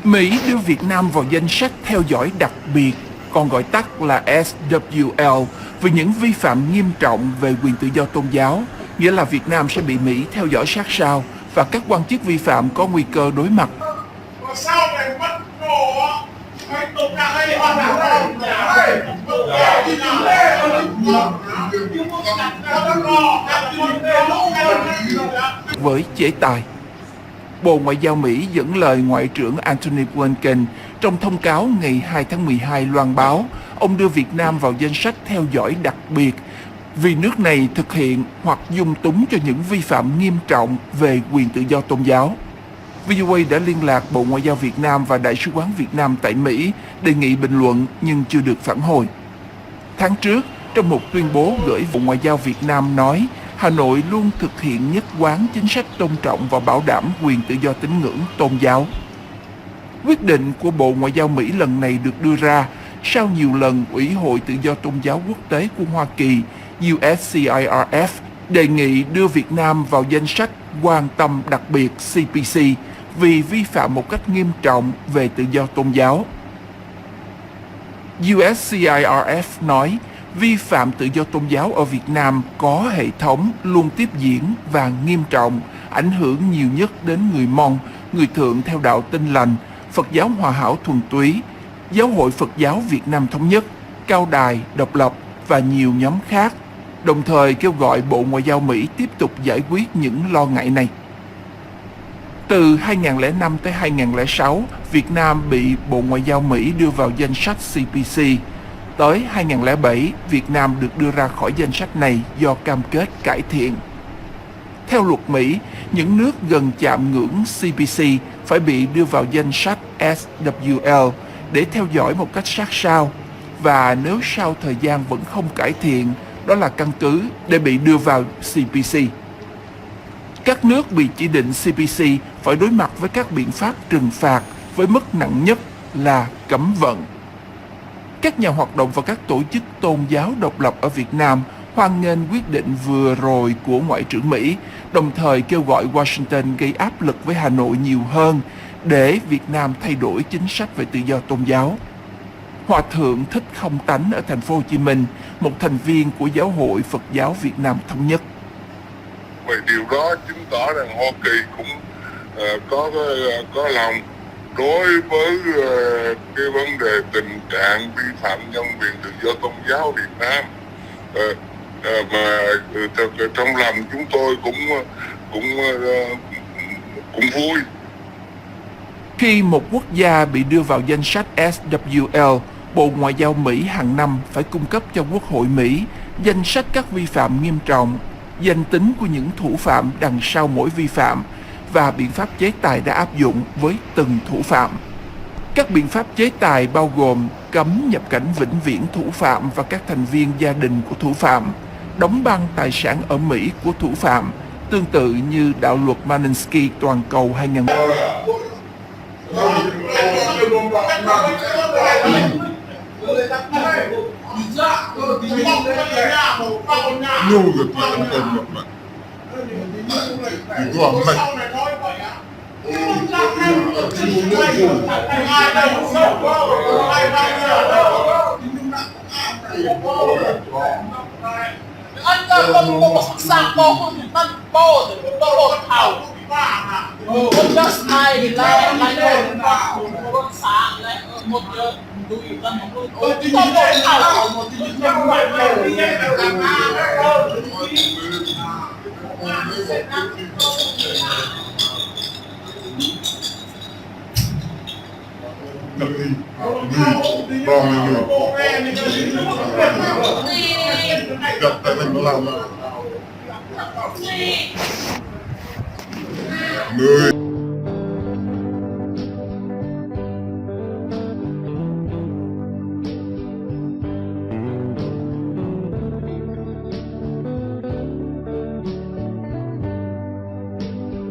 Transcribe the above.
Mỹ đưa Việt Nam vào danh sách theo dõi đặc biệt, còn gọi tắt là SWL, vì những vi phạm nghiêm trọng về quyền tự do tôn giáo, nghĩa là Việt Nam sẽ bị Mỹ theo dõi sát sao và các quan chức vi phạm có nguy cơ đối mặt. Với chế tài, Bộ Ngoại giao Mỹ dẫn lời Ngoại trưởng Antony Blinken trong thông cáo ngày 2 tháng 12 loan báo ông đưa Việt Nam vào danh sách theo dõi đặc biệt vì nước này thực hiện hoặc dung túng cho những vi phạm nghiêm trọng về quyền tự do tôn giáo. VOA đã liên lạc Bộ Ngoại giao Việt Nam và Đại sứ quán Việt Nam tại Mỹ đề nghị bình luận nhưng chưa được phản hồi. Tháng trước, trong một tuyên bố gửi Bộ Ngoại giao Việt Nam nói Hà Nội luôn thực hiện nhất quán chính sách tôn trọng và bảo đảm quyền tự do tín ngưỡng tôn giáo. Quyết định của Bộ Ngoại giao Mỹ lần này được đưa ra sau nhiều lần Ủy hội Tự do Tôn giáo Quốc tế của Hoa Kỳ USCIRF đề nghị đưa Việt Nam vào danh sách quan tâm đặc biệt CPC vì vi phạm một cách nghiêm trọng về tự do tôn giáo. USCIRF nói vi phạm tự do tôn giáo ở Việt Nam có hệ thống, luôn tiếp diễn và nghiêm trọng, ảnh hưởng nhiều nhất đến người Mông, người Thượng theo đạo Tin Lành, Phật giáo Hòa hảo thuần túy, Giáo hội Phật giáo Việt Nam Thống nhất, Cao đài, Độc lập và nhiều nhóm khác, đồng thời kêu gọi Bộ Ngoại giao Mỹ tiếp tục giải quyết những lo ngại này. Từ 2005 tới 2006, Việt Nam bị Bộ Ngoại giao Mỹ đưa vào danh sách CPC. Tới 2007, Việt Nam được đưa ra khỏi danh sách này do cam kết cải thiện. Theo luật Mỹ, những nước gần chạm ngưỡng CPC phải bị đưa vào danh sách SWL để theo dõi một cách sát sao, và nếu sau thời gian vẫn không cải thiện, đó là căn cứ để bị đưa vào CPC. Các nước bị chỉ định CPC phải đối mặt với các biện pháp trừng phạt với mức nặng nhất là cấm vận. Các nhà hoạt động và các tổ chức tôn giáo độc lập ở Việt Nam hoan nghênh quyết định vừa rồi của Ngoại trưởng Mỹ, đồng thời kêu gọi Washington gây áp lực với Hà Nội nhiều hơn để Việt Nam thay đổi chính sách về tự do tôn giáo. Hòa thượng Thích Không Tánh ở thành phố Hồ Chí Minh, một thành viên của Giáo hội Phật giáo Việt Nam Thống nhất. Vậy điều đó chứng tỏ rằng Hoa Kỳ cũng có lòng đối với cái vấn đề tình trạng vi phạm nhân quyền tự do tôn giáo Việt Nam, mà trong lòng chúng tôi cũng vui. Khi một quốc gia bị đưa vào danh sách SWL, Bộ Ngoại giao Mỹ hàng năm phải cung cấp cho Quốc hội Mỹ danh sách các vi phạm nghiêm trọng, danh tính của những thủ phạm đằng sau mỗi vi phạm và biện pháp chế tài đã áp dụng với từng thủ phạm. Các biện pháp chế tài bao gồm cấm nhập cảnh vĩnh viễn thủ phạm và các thành viên gia đình của thủ phạm, đóng băng tài sản ở Mỹ của thủ phạm, tương tự như đạo luật Magnitsky toàn cầu 2000. Anh ta không có một sáng bố của những tân bố thì cũng có một thảo một chất này là một sáng là một đuôi tân một đuôi có một thảo một tí trong ngoài người